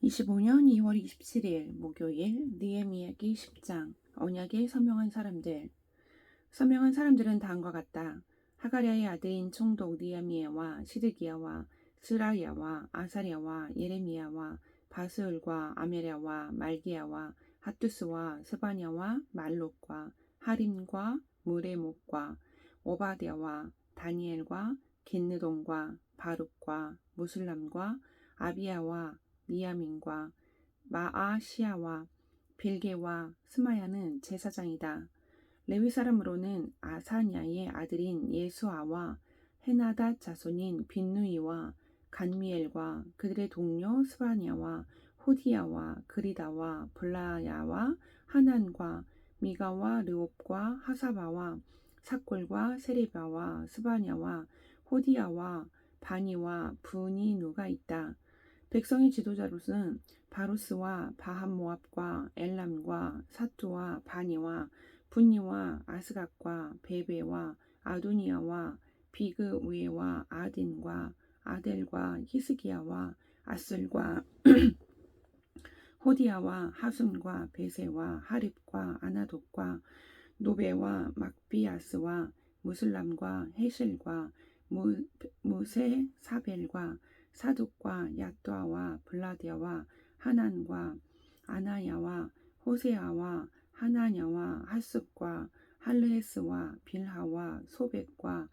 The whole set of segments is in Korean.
2025년 2월 27일 목요일 느헤미야기 10장. 언약에 서명한 사람들. 서명한 사람들은 다음과 같다. 하가랴의 아들인 총독 느헤미야와 시드기야와 스라야와 아사랴와 예레미야와 바스을과 아메랴와 말기야와 핫두스와 스바냐와 말록과 하림과 무레목과 오바댜와 다니엘과 긴느돈과 바룩과 무슬람과 아비야와 미야민과 마아시아와 빌게와 스마야는 제사장이다. 레위 사람으로는 아사냐의 아들인 예수아와 헤나닷 자손인 빈누이와 간미엘과 그들의 동료 스바냐와 호디야와 그리다와 블라야와 하난과 미가와 르옵과 하사바와 삭골과 세레바와 스바냐와 호디야와 바니와 부니누가 있다. 백성의 지도자로서는 바로스와 바한모압과 엘람과 사투와 바니와 분니와 아스갓과 베베와 아도니아와 비그우에와 아딘과 아델과 히스기야와 아슬과 호디야와 하순과 베세와 하립과 아나돗과 노베와 막비아스와 무슬람과 헤실과 무세사벨과 사둑과 야뚜아와 블라디아와 하난과 아나야와 호세아와 하나냐와 하습과 할르헤스와 빌하와 소백과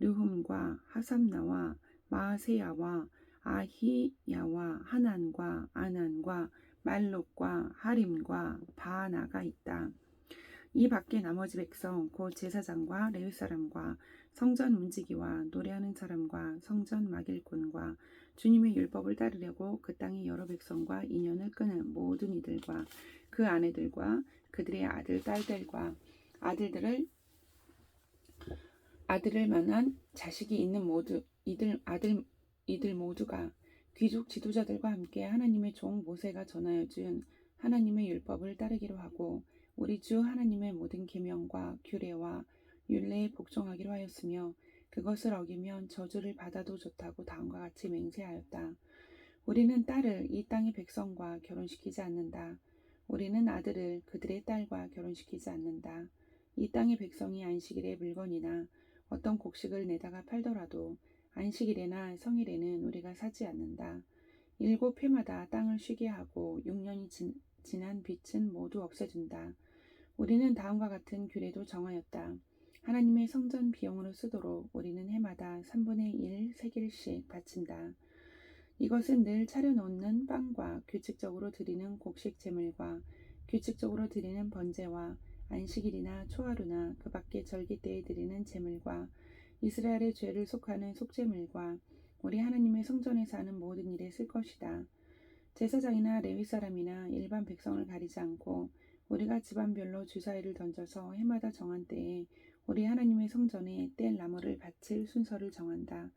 르훔과 하삼나와 마세야와 아히야와 하난과 아난과 말록과 하림과 바하나가 있다. 이 밖에 나머지 백성 곧 제사장과 레위 사람과 성전 문지기와 노래하는 사람과 성전 막일꾼과 주님의 율법을 따르려고 그 땅의 여러 백성과 인연을 끄는 모든 이들과 그 아내들과 그들의 아들 딸들과 아들을 만한 자식이 있는 모두 이들 모두가 귀족 지도자들과 함께 하나님의 종 모세가 전하여 준 하나님의 율법을 따르기로 하고 우리 주 하나님의 모든 계명과 규례와 율례에 복종하기로 하였으며 그것을 어기면 저주를 받아도 좋다고 다음과 같이 맹세하였다. 우리는 딸을 이 땅의 백성과 결혼시키지 않는다. 우리는 아들을 그들의 딸과 결혼시키지 않는다. 이 땅의 백성이 안식일에 물건이나 어떤 곡식을 내다가 팔더라도 안식일에나 성일에는 우리가 사지 않는다. 7회마다 땅을 쉬게 하고 6년이 지난 빚은 모두 없애준다. 우리는 다음과 같은 규례도 정하였다. 하나님의 성전 비용으로 쓰도록 우리는 해마다 3분의 1 세겔씩 바친다. 이것은 늘 차려놓는 빵과 규칙적으로 드리는 곡식 제물과 규칙적으로 드리는 번제와 안식일이나 초하루나 그 밖의 절기 때에 드리는 제물과 이스라엘의 죄를 속하는 속제물과 우리 하나님의 성전에서 하는 모든 일에 쓸 것이다. 제사장이나 레위 사람이나 일반 백성을 가리지 않고 우리가 집안별로 주사위를 던져서 해마다 정한 때에 우리 하나님의 성전에 뗄 나무를 바칠 순서를 정한다.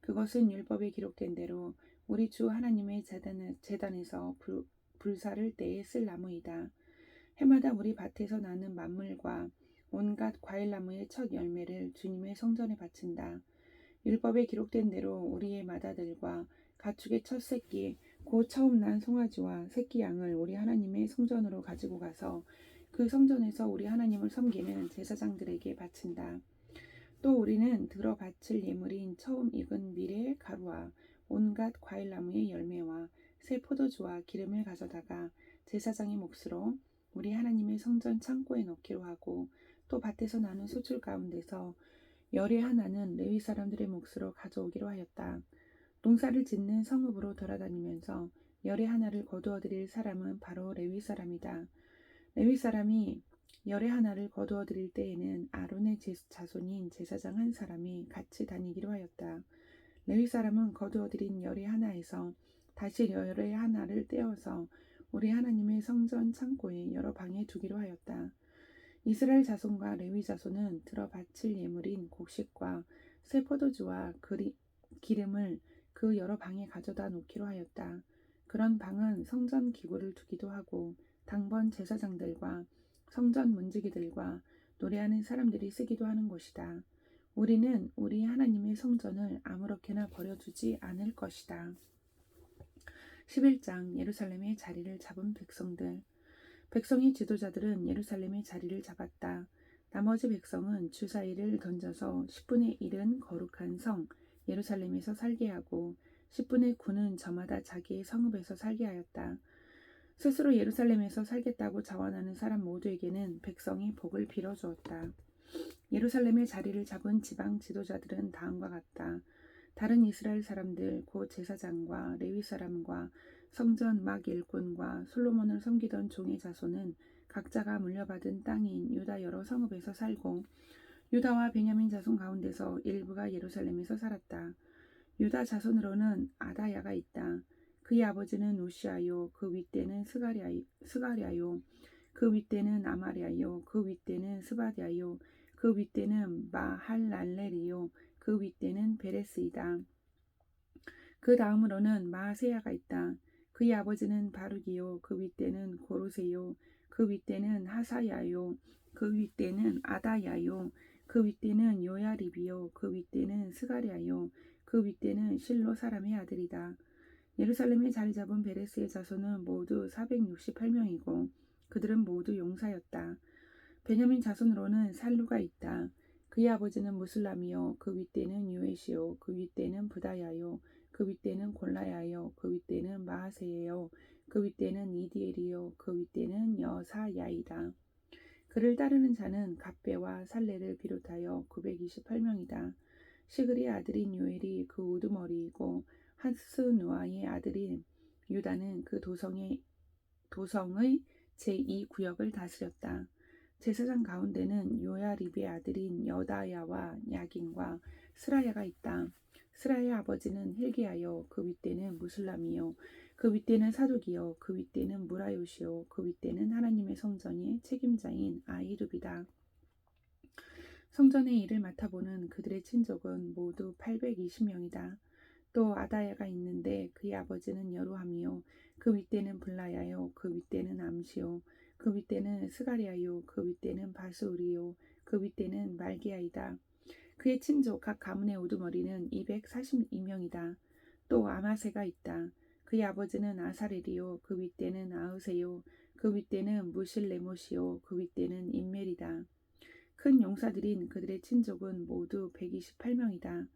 그것은 율법에 기록된 대로 우리 주 하나님의 제단에서 불사를 때에 쓸 나무이다. 해마다 우리 밭에서 나는 만물과 온갖 과일나무의 첫 열매를 주님의 성전에 바친다. 율법에 기록된 대로 우리의 맏아들과 가축의 첫 새끼 곧 처음 난 송아지와 새끼 양을 우리 하나님의 성전으로 가지고 가서 그 성전에서 우리 하나님을 섬기는 제사장들에게 바친다. 또 우리는 들어 바칠 예물인 처음 익은 밀의 가루와 온갖 과일나무의 열매와 새 포도주와 기름을 가져다가 제사장의 몫으로 우리 하나님의 성전 창고에 넣기로 하고 또 밭에서 나는 수출 가운데서 열의 하나는 레위 사람들의 몫으로 가져오기로 하였다. 농사를 짓는 성읍으로 돌아다니면서 열의 하나를 거두어 드릴 사람은 바로 레위 사람이다. 레위 사람이 열의 하나를 거두어 드릴 때에는 아론의 자손인 제사장 한 사람이 같이 다니기로 하였다. 레위 사람은 거두어 드린 열의 하나에서 다시 열의 하나를 떼어서 우리 하나님의 성전 창고에 여러 방에 두기로 하였다. 이스라엘 자손과 레위 자손은 들어 바칠 예물인 곡식과 새 포도주와 기름을 그 여러 방에 가져다 놓기로 하였다. 그런 방은 성전 기구를 두기도 하고 당번 제사장들과 성전 문지기들과 노래하는 사람들이 쓰기도 하는 곳이다. 우리는 우리 하나님의 성전을 아무렇게나 버려두지 않을 것이다. 11장 예루살렘의 자리를 잡은 백성들. 백성의 지도자들은 예루살렘의 자리를 잡았다. 나머지 백성은 주사위를 던져서 10분의 1은 거룩한 성 예루살렘에서 살게 하고 10분의 9는 저마다 자기의 성읍에서 살게 하였다. 스스로 예루살렘에서 살겠다고 자원하는 사람 모두에게는 백성이 복을 빌어주었다. 예루살렘의 자리를 잡은 지방 지도자들은 다음과 같다. 다른 이스라엘 사람들 곧 제사장과 레위 사람과 성전 막 일꾼과 솔로몬을 섬기던 종의 자손은 각자가 물려받은 땅인 유다 여러 성읍에서 살고 유다와 베냐민 자손 가운데서 일부가 예루살렘에서 살았다. 유다 자손으로는 아다야가 있다. 그의 아버지는 우시아요. 그 윗대는 스가랴요. 그 윗대는 아마랴요. 그 윗대는 스바랴요. 그 윗대는 마할랄렐이요. 그 윗대는 베레스이다. 그 다음으로는 마세야가 있다. 그의 아버지는 바룩이요. 그 윗대는 고로세요. 그 윗대는 하사야요. 그 윗대는 아다야요. 그 윗대는 요야립이요. 그 윗대는 스가랴요. 그 윗대는 실로 사람의 아들이다. 예루살렘에 자리 잡은 베레스의 자손은 모두 468명이고 그들은 모두 용사였다. 베냐민 자손으로는 살루가 있다. 그의 아버지는 무슬람이요. 그 윗대는 유에시요. 그 윗대는 부다야요. 그 윗대는 골라야요. 그 윗대는 마하세예요. 그 윗대는 이디엘이요. 그 윗대는 여사야이다. 그를 따르는 자는 갑배와 살레를 비롯하여 928명이다. 시그리의 아들인 요엘이 그 우두머리이고 하스누아의 아들인 유다는 그 도성의 제2구역을 다스렸다. 제사장 가운데는 요야립의 아들인 여다야와 야긴과 스라야가 있다. 스라야의 아버지는 힐기야요. 그 윗대는 무슬람이요. 그 윗대는 사독이요. 그 윗대는 무라요시요. 그 윗대는 하나님의 성전의 책임자인 아이룹이다. 성전의 일을 맡아보는 그들의 친족은 모두 820명이다. 또 아다야가 있는데 그의 아버지는 여루함이요. 그 윗대는 블라야요. 그 윗대는 암시요. 그 윗대는 스가랴요. 그 윗대는 바스우리요. 그 윗대는 말기야이다. 그의 친족 각 가문의 우두머리는 242명이다. 또 아마세가 있다. 그의 아버지는 아사렐이요. 그 윗대는 아으세요. 그 윗대는 무실레못이요. 그 윗대는 인멜이다. 큰 용사들인 그들의 친족은 모두 128명이다.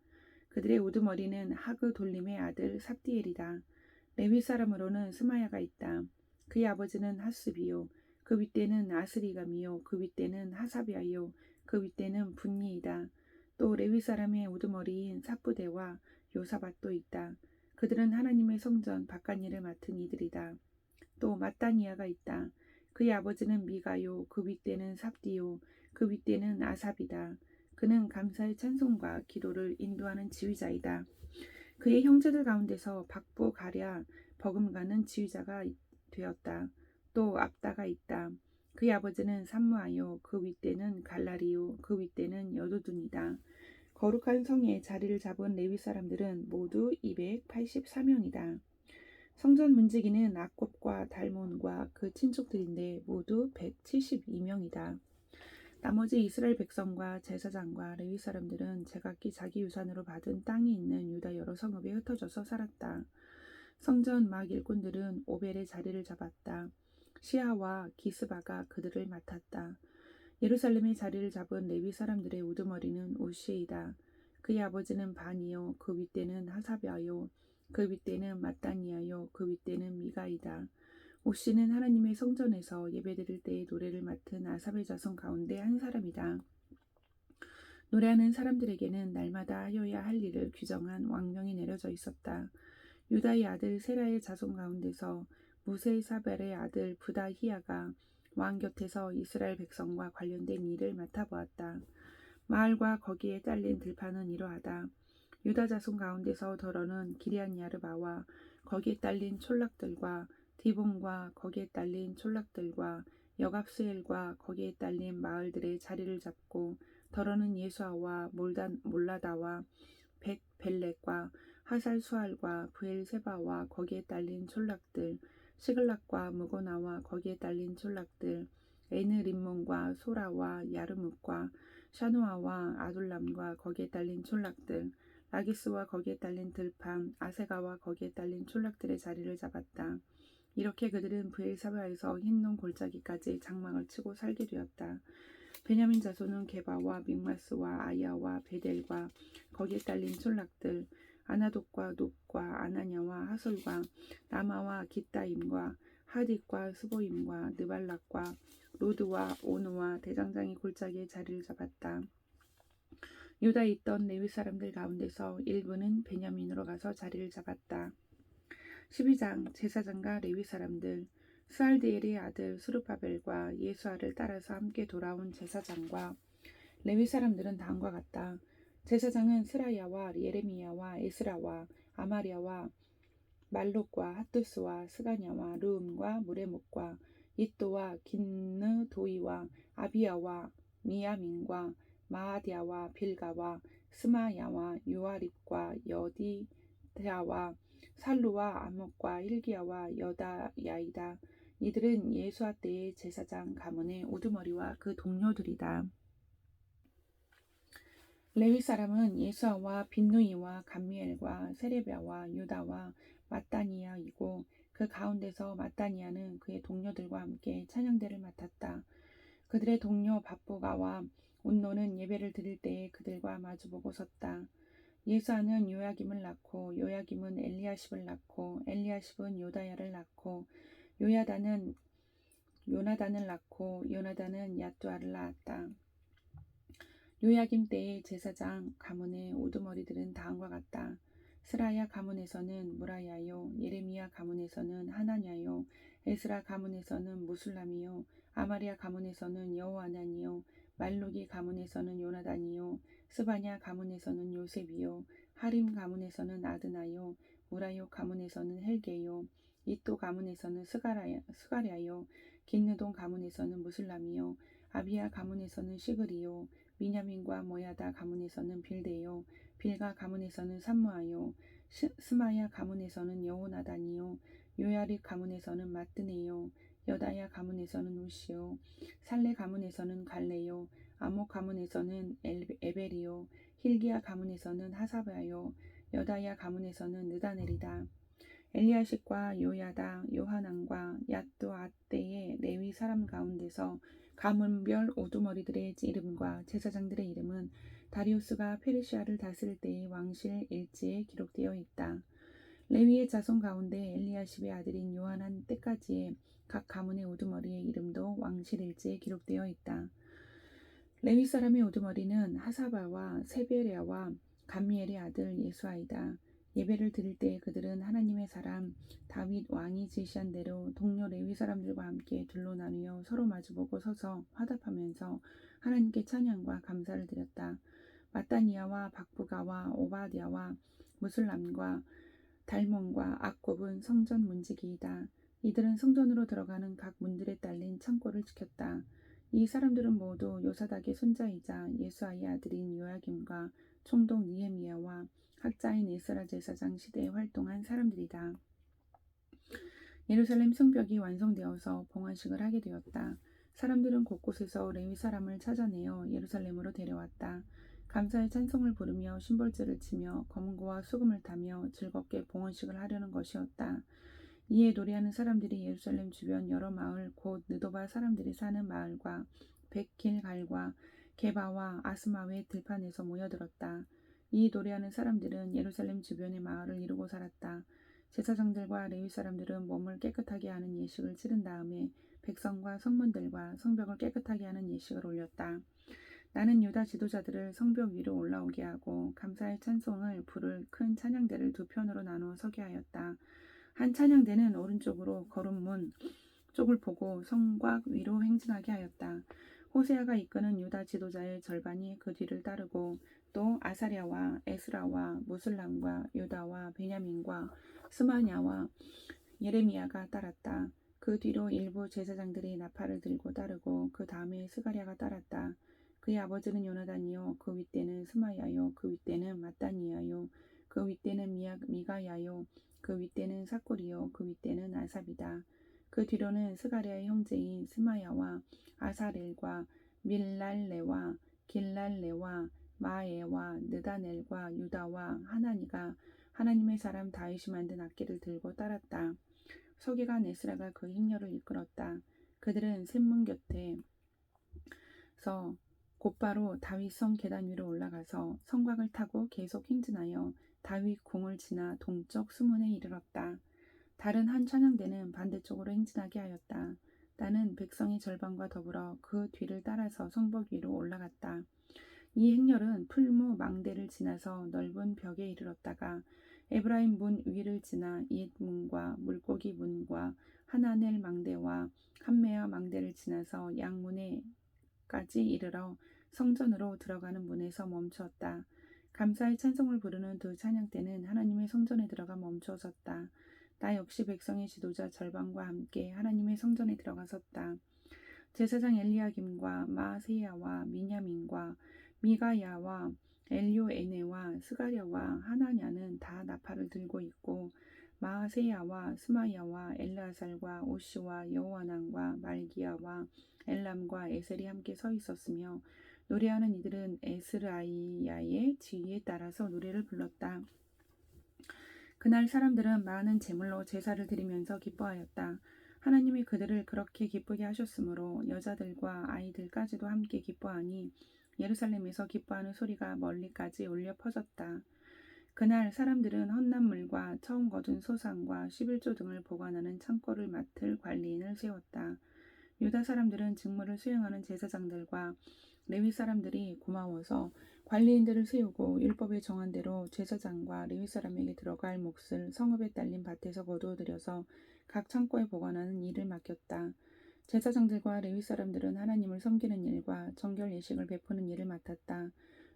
그들의 우두머리는 하그 돌림의 아들 삽디엘이다. 레위 사람으로는 스마야가 있다. 그의 아버지는 하스비요. 그 윗대는 아스리감이요. 그 윗대는 하사비아요. 그 윗대는 분니이다. 또 레위 사람의 우두머리인 삽부대와 요사밭도 있다. 그들은 하나님의 성전 바깥일을 맡은 이들이다. 또 마따니아가 있다. 그의 아버지는 미가요. 그 윗대는 삽디요. 그 윗대는 아삽이다. 그는 감사의 찬송과 기도를 인도하는 지휘자이다. 그의 형제들 가운데서 박부 가랴 버금가는 지휘자가 되었다. 또 압다가 있다. 그의 아버지는 삼무아요. 그 윗대는 갈라리요. 그 윗대는 여두둔이다. 거룩한 성에 자리를 잡은 레위 사람들은 모두 284명이다. 성전 문지기는 악곱과 달몬과 그 친족들인데 모두 172명이다. 나머지 이스라엘 백성과 제사장과 레위 사람들은 제각기 자기 유산으로 받은 땅이 있는 유다 여러 성읍에 흩어져서 살았다. 성전 막 일꾼들은 오벨의 자리를 잡았다. 시아와 기스바가 그들을 맡았다. 예루살렘의 자리를 잡은 레위 사람들의 우두머리는 우시이다. 그의 아버지는 반이요. 그 윗대는 하사비아요. 그 윗대는 마따니아요. 그 윗대는 미가이다. 우시는 하나님의 성전에서 예배드릴 때의 노래를 맡은 아삽의 자손 가운데 한 사람이다. 노래하는 사람들에게는 날마다 하여야 할 일을 규정한 왕명이 내려져 있었다. 유다의 아들 세라의 자손 가운데서 무세사벨의 아들 부다히야가 왕 곁에서 이스라엘 백성과 관련된 일을 맡아보았다. 마을과 거기에 딸린 들판은 이러하다. 유다 자손 가운데서 더러는 기리안 야르바와 거기에 딸린 촌락들과 디본과 거기에 딸린 촌락들과 여갑스엘과 거기에 딸린 마을들의 자리를 잡고 더러는 예수아와 몰라다와 벳벨렉과 하살수알과 브엘세바와 거기에 딸린 촌락들 시글락과 무고나와 거기에 딸린 촌락들 에느림몬과 소라와 야르뭇과 샤누아와 아둘람과 거기에 딸린 촌락들 라기스와 거기에 딸린 들판, 아세가와 거기에 딸린 촌락들의 자리를 잡았다. 이렇게 그들은 브엘사바에서 흰논 골짜기까지 장막을 치고 살게 되었다. 베냐민 자손은 게바와 믹마스와 아야와 베델과 거기에 딸린 촌락들, 아나돗과 놋과 아나냐와 하솔과 라마와 기따임과 하딧과 스보임과 느발락과 로드와 오노와 대장장이 골짜기에 자리를 잡았다. 유다에 있던 레위 사람들 가운데서 일부는 베냐민으로 가서 자리를 잡았다. 12장 제사장과 레위 사람들. 스알디엘의 아들 수르바벨과 예수아를 따라서 함께 돌아온 제사장과 레위 사람들은 다음과 같다. 제사장은 스라야와 예레미야와 에스라와 아마랴와 말록과 핫두스와 스가냐와 르음과 무레목과 이또와 긴느 도이와 아비야와 미야민과 마아디아와 빌가와 스마야와 요아립과 여디야와 살루와 아목과 hil기야와 여다야이다. 이들은 예수아 때의 제사장 가문의 우두머리와 그 동료들이다. 레위 사람은 예수아와 빈누이와 감미엘과 세레비아와 유다와 마따니야이고 그 가운데서 마따니야는 그의 동료들과 함께 찬양대를 맡았다. 그들의 동료 바보가와 온노는 예배를 드릴 때에 그들과 마주보고 섰다. 예수아는 요야김을 낳고 요야김은 엘리야십을 낳고 엘리야십은 요다야를 낳고 요야단은 요나단을 낳고 요나단은 야뚜아를 낳았다. 요야김 때의 제사장 가문의 우두머리들은 다음과 같다. 스라야 가문에서는 무라야요, 예레미야 가문에서는 하나냐요, 에스라 가문에서는 무술람이요, 아마리아 가문에서는 여호하나니요, 말루기 가문에서는 요나단이요, 스바냐 가문에서는 요셉이요, 하림 가문에서는 아드나요, 무라요 가문에서는 헬게요, 이또 가문에서는 스가랴요, 긴느동 가문에서는 무술람이요, 아비야 가문에서는 시그리요, 미냐민과 모야다 가문에서는 빌데요, 빌가 가문에서는 삼무아요, 스마야 가문에서는 여호나단이요, 요야립 가문에서는 마뜨네요, 여다야 가문에서는 우시요, 살레 가문에서는 갈레요, 아목 가문에서는 에벨이요, hil기야 가문에서는 하사바요, 여다야 가문에서는 느다넬이다. 엘리야십과 요야다, 요하난과 야뚜아 때의 레위 사람 가운데서 가문별 우두머리들의 이름과 제사장들의 이름은 다리우스가 페르시아를 다스릴 때의 왕실 일지에 기록되어 있다. 레위의 자손 가운데 엘리야십의 아들인 요하난 때까지의 각 가문의 우두머리의 이름도 왕실 일지에 기록되어 있다. 레위 사람의 우두머리는 하사바와 세베랴와 감미엘의 아들 예수아이다. 예배를 드릴 때 그들은 하나님의 사람 다윗 왕이 지시한 대로 동료 레위 사람들과 함께 둘로 나누어 서로 마주보고 서서 화답하면서 하나님께 찬양과 감사를 드렸다. 마따니야와 박부가와 오바댜와 무술람과 달몬과 악곱은 성전 문지기이다. 이들은 성전으로 들어가는 각 문들에 딸린 창고를 지켰다. 이 사람들은 모두 요사닥의 손자이자 예수아의 아들인 요야김과 총독 니헤미야와 학자인 에스라 제사장 시대에 활동한 사람들이다. 예루살렘 성벽이 완성되어서 봉헌식을 하게 되었다. 사람들은 곳곳에서 레위 사람을 찾아내어 예루살렘으로 데려왔다. 감사의 찬송을 부르며 심벌제를 치며 검은고와 수금을 타며 즐겁게 봉헌식을 하려는 것이었다. 이에 노래하는 사람들이 예루살렘 주변 여러 마을 곧 느도바 사람들이 사는 마을과 백길갈과 게바와 아스마웨 들판에서 모여들었다. 이 노래하는 사람들은 예루살렘 주변의 마을을 이루고 살았다. 제사장들과 레위 사람들은 몸을 깨끗하게 하는 예식을 치른 다음에 백성과 성문들과 성벽을 깨끗하게 하는 예식을 올렸다. 나는 유다 지도자들을 성벽 위로 올라오게 하고 감사의 찬송을 부를 큰 찬양대를 두 편으로 나누어 서게 하였다. 한 찬양대는 오른쪽으로 거름문 쪽을 보고 성곽 위로 행진하게 하였다. 호세아가 이끄는 유다 지도자의 절반이 그 뒤를 따르고 또 아사랴와 에스라와 무슬람과 유다와 베냐민과 스마냐와 예레미야가 따랐다. 그 뒤로 일부 제사장들이 나팔을 들고 따르고 그 다음에 스가랴가 따랐다. 그의 아버지는 요나단이요 그 윗대는 스마야요 그 윗대는 마따니야요 그 윗대는 미가야요 그 윗대는 사골이요 그 윗대는 아삽이다. 그 뒤로는 스가랴의 형제인 스마야와 아사렐과 밀랄레와 길랄레와 마에와 느다넬과 유다와 하나니가 하나님의 사람 다윗이 만든 악기를 들고 따랐다. 서기관 에스라가 그 행렬을 이끌었다. 그들은 샘문 곁에서 곧바로 다윗 성 계단 위로 올라가서 성곽을 타고 계속 행진하여 다윗 궁을 지나 동쪽 수문에 이르렀다. 다른 한 찬양대는 반대쪽으로 행진하게 하였다. 나는 백성의 절반과 더불어 그 뒤를 따라서 성벽 위로 올라갔다. 이 행렬은 풀무 망대를 지나서 넓은 벽에 이르렀다가 에브라임 문 위를 지나 옛 문과 물고기 문과 하나넬 망대와 한메아 망대를 지나서 양문에까지 이르러 성전으로 들어가는 문에서 멈추었다. 감사의 찬송을 부르는 두 찬양대는 하나님의 성전에 들어가 멈추어섰다. 나 역시 백성의 지도자 절반과 함께 하나님의 성전에 들어가섰다. 제사장 엘리야김과 마세야와 미냐민과 미가야와 엘요에네와 스가랴와 하나냐는 다 나팔을 들고 있고 마세야와 스마야와 엘라살과 오시와 여호와난과 말기야와 엘람과 에셀이 함께 서 있었으며 노래하는 이들은 에스라이야의 지휘에 따라서 노래를 불렀다. 그날 사람들은 많은 제물로 제사를 드리면서 기뻐하였다. 하나님이 그들을 그렇게 기쁘게 하셨으므로 여자들과 아이들까지도 함께 기뻐하니 예루살렘에서 기뻐하는 소리가 멀리까지 울려 퍼졌다. 그날 사람들은 헛난물과 처음 거둔 소상과 11조 등을 보관하는 창고를 맡을 관리인을 세웠다. 유다 사람들은 직무를 수행하는 제사장들과 레위 사람들이 고마워서 관리인들을 세우고 율법에 정한 대로 제사장과 레위 사람에게 들어갈 몫을 성읍에 딸린 밭에서 거두어 들여서 각 창고에 보관하는 일을 맡겼다. 제사장들과 레위 사람들은 하나님을 섬기는 일과 정결 예식을 베푸는 일을 맡았다.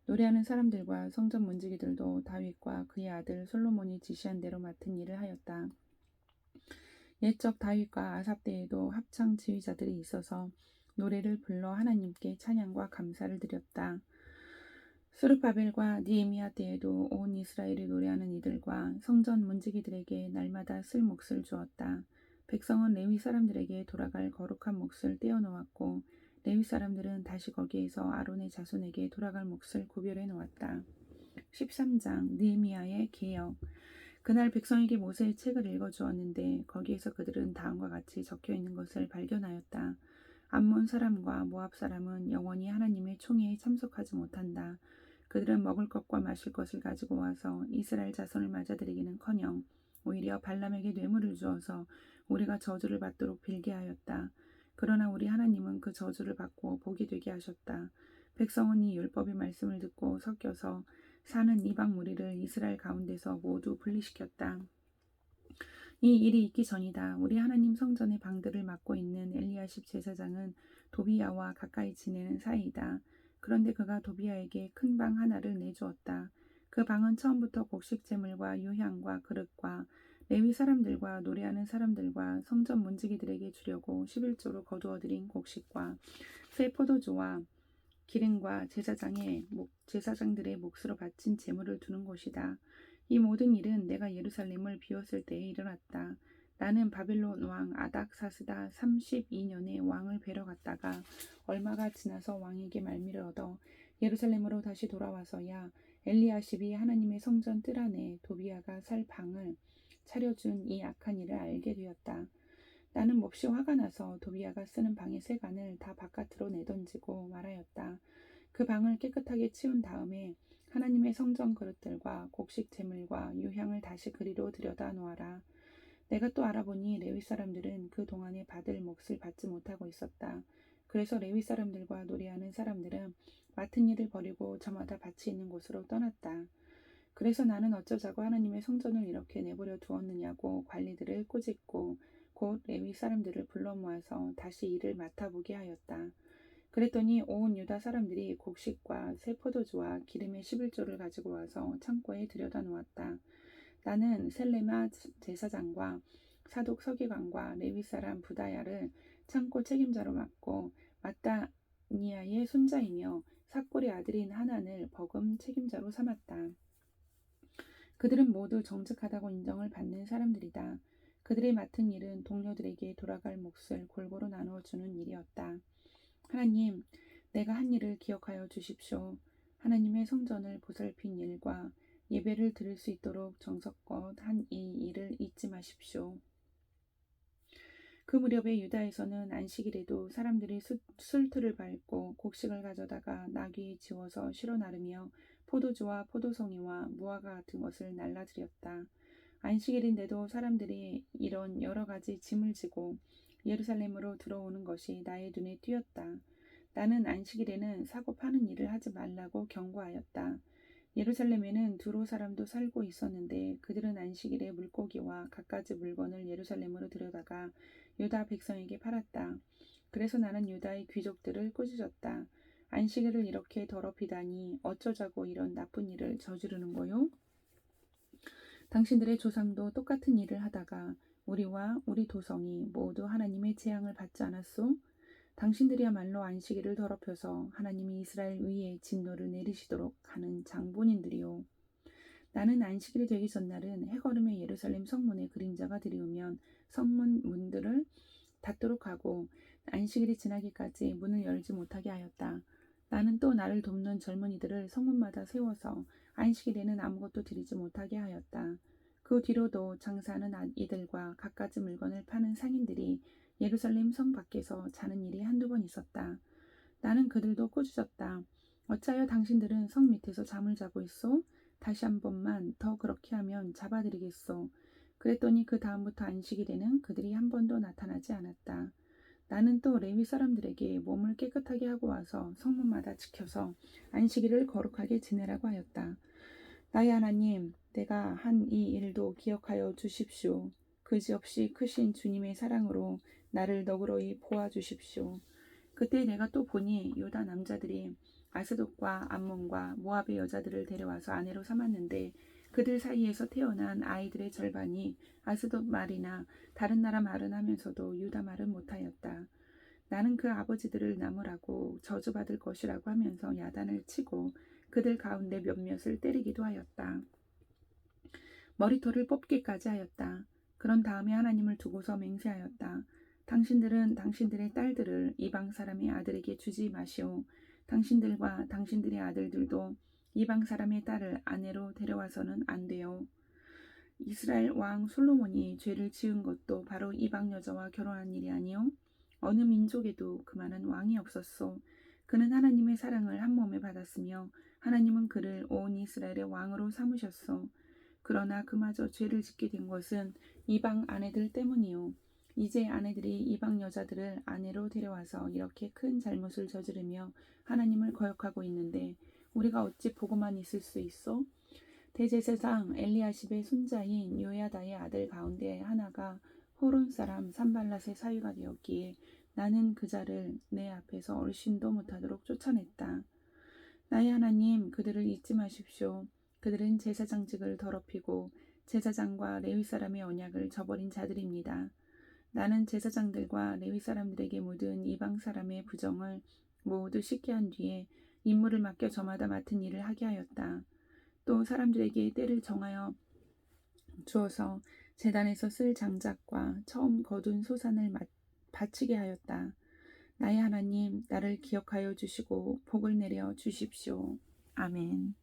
노래하는 사람들과 성전 문지기들도 다윗과 그의 아들 솔로몬이 지시한 대로 맡은 일을 하였다. 옛적 다윗과 아삽 때에도 합창 지휘자들이 있어서 노래를 불러 하나님께 찬양과 감사를 드렸다. 스룹바벨과 느헤미야 때에도 온 이스라엘이 노래하는 이들과 성전 문지기들에게 날마다 쓸 몫을 주었다. 백성은 레위 사람들에게 돌아갈 거룩한 몫을 떼어놓았고 레위 사람들은 다시 거기에서 아론의 자손에게 돌아갈 몫을 구별해 놓았다. 13장 느헤미야의 개역. 그날 백성에게 모세의 책을 읽어주었는데 거기에서 그들은 다음과 같이 적혀있는 것을 발견하였다. 암몬 사람과 모압 사람은 영원히 하나님의 총회에 참석하지 못한다. 그들은 먹을 것과 마실 것을 가지고 와서 이스라엘 자손을 맞아들이기는커녕 오히려 발람에게 뇌물을 주어서 우리가 저주를 받도록 빌게 하였다. 그러나 우리 하나님은 그 저주를 받고 복이 되게 하셨다. 백성은 이 율법의 말씀을 듣고 섞여서 사는 이방 무리를 이스라엘 가운데서 모두 분리시켰다. 이 일이 있기 전이다. 우리 하나님 성전의 방들을 맡고 있는 엘리야십 제사장은 도비야와 가까이 지내는 사이이다. 그런데 그가 도비야에게 큰 방 하나를 내주었다. 그 방은 처음부터 곡식 제물과 유향과 그릇과 레위 사람들과 노래하는 사람들과 성전 문지기들에게 주려고 11조로 거두어들인 곡식과 새 포도주와 기름과 제사장들의 몫으로 바친 제물을 두는 곳이다. 이 모든 일은 내가 예루살렘을 비웠을 때에 일어났다. 나는 바빌론 왕 아닥사스다 32년에 왕을 뵈러 갔다가 얼마가 지나서 왕에게 말미를 얻어 예루살렘으로 다시 돌아와서야 엘리야십이 하나님의 성전 뜰 안에 도비야가 살 방을 차려준 이 악한 일을 알게 되었다. 나는 몹시 화가 나서 도비야가 쓰는 방의 세간을 다 바깥으로 내던지고 말하였다. 그 방을 깨끗하게 치운 다음에 하나님의 성전 그릇들과 곡식 제물과 유향을 다시 그리로 들여다 놓아라. 내가 또 알아보니 레위 사람들은 그 동안에 받을 몫을 받지 못하고 있었다. 그래서 레위 사람들과 노래하는 사람들은 맡은 일을 버리고 저마다 밭이 있는 곳으로 떠났다. 그래서 나는 어쩌자고 하나님의 성전을 이렇게 내버려 두었느냐고 관리들을 꾸짖고 곧 레위 사람들을 불러 모아서 다시 일을 맡아보게 하였다. 그랬더니 온 유다 사람들이 곡식과 새 포도주와 기름의 11조를 가지고 와서 창고에 들여다 놓았다. 나는 셀레마 제사장과 사독 서기관과 레위 사람 부다야를 창고 책임자로 맡고 마따니아의 손자이며 삭골의 아들인 하난을 버금 책임자로 삼았다. 그들은 모두 정직하다고 인정을 받는 사람들이다. 그들의 맡은 일은 동료들에게 돌아갈 몫을 골고루 나누어 주는 일이었다. 하나님, 내가 한 일을 기억하여 주십시오. 하나님의 성전을 보살핀 일과 예배를 드릴 수 있도록 정성껏 한 이 일을 잊지 마십시오. 그 무렵에 유다에서는 안식일에도 사람들이 술틀을 밟고 곡식을 가져다가 나귀에 지워서 실어 나르며 포도주와 포도송이와 무화과 같은 것을 날라드렸다. 안식일인데도 사람들이 이런 여러 가지 짐을 지고 예루살렘으로 들어오는 것이 나의 눈에 띄었다. 나는 안식일에는 사고 파는 일을 하지 말라고 경고하였다. 예루살렘에는 두로 사람도 살고 있었는데 그들은 안식일에 물고기와 갖가지 물건을 예루살렘으로 들여다가 유다 백성에게 팔았다. 그래서 나는 유다의 귀족들을 꾸짖었다. 안식일을 이렇게 더럽히다니 어쩌자고 이런 나쁜 일을 저지르는 거요? 당신들의 조상도 똑같은 일을 하다가 우리와 우리 도성이 모두 하나님의 재앙을 받지 않았소? 당신들이야말로 안식일을 더럽혀서 하나님이 이스라엘 위에 진노를 내리시도록 하는 장본인들이요. 나는 안식일이 되기 전날은 해걸음에 예루살렘 성문에 그림자가 들이우면 성문 문들을 닫도록 하고 안식일이 지나기까지 문을 열지 못하게 하였다. 나는 또 나를 돕는 젊은이들을 성문마다 세워서 안식일에는 아무것도 드리지 못하게 하였다. 그 뒤로도 장사하는 이들과 갖가지 물건을 파는 상인들이 예루살렘 성 밖에서 자는 일이 한두 번 있었다. 나는 그들도 꾸짖었다. 어찌하여 당신들은 성 밑에서 잠을 자고 있소? 다시 한 번만 더 그렇게 하면 잡아드리겠소. 그랬더니 그 다음부터 안식일에는 그들이 한 번도 나타나지 않았다. 나는 또 레위 사람들에게 몸을 깨끗하게 하고 와서 성문마다 지켜서 안식일을 거룩하게 지내라고 하였다. 나의 하나님, 내가 한 이 일도 기억하여 주십시오. 그지없이 크신 주님의 사랑으로 나를 너그러이 보아주십시오. 그때 내가 또 보니 유다 남자들이 아스돗과 암몬과 모압의 여자들을 데려와서 아내로 삼았는데 그들 사이에서 태어난 아이들의 절반이 아스돗 말이나 다른 나라 말은 하면서도 유다 말은 못하였다. 나는 그 아버지들을 나무라고 저주받을 것이라고 하면서 야단을 치고 그들 가운데 몇몇을 때리기도 하였다. 머리털을 뽑기까지 하였다. 그런 다음에 하나님을 두고서 맹세하였다. 당신들은 당신들의 딸들을 이방 사람의 아들에게 주지 마시오. 당신들과 당신들의 아들들도 이방 사람의 딸을 아내로 데려와서는 안 돼요. 이스라엘 왕 솔로몬이 죄를 지은 것도 바로 이방 여자와 결혼한 일이 아니요. 어느 민족에도 그만한 왕이 없었소. 그는 하나님의 사랑을 한 몸에 받았으며 하나님은 그를 온 이스라엘의 왕으로 삼으셨소. 그러나 그마저 죄를 짓게 된 것은 이방 아내들 때문이요. 이제 아내들이 이방 여자들을 아내로 데려와서 이렇게 큰 잘못을 저지르며 하나님을 거역하고 있는데 우리가 어찌 보고만 있을 수 있어? 대제사장 엘리야십의 손자인 요야다의 아들 가운데 하나가 호론 사람 산발랏의 사위가 되었기에 나는 그 자를 내 앞에서 얼씬도 못하도록 쫓아냈다. 나의 하나님, 그들을 잊지 마십시오. 그들은 제사장직을 더럽히고 제사장과 레위 사람의 언약을 저버린 자들입니다. 나는 제사장들과 레위 사람들에게 묻은 이방 사람의 부정을 모두 씻게 한 뒤에 임무를 맡겨 저마다 맡은 일을 하게 하였다. 또 사람들에게 때를 정하여 주어서 제단에서 쓸 장작과 처음 거둔 소산을 바치게 하였다. 나의 하나님, 나를 기억하여 주시고 복을 내려 주십시오. 아멘.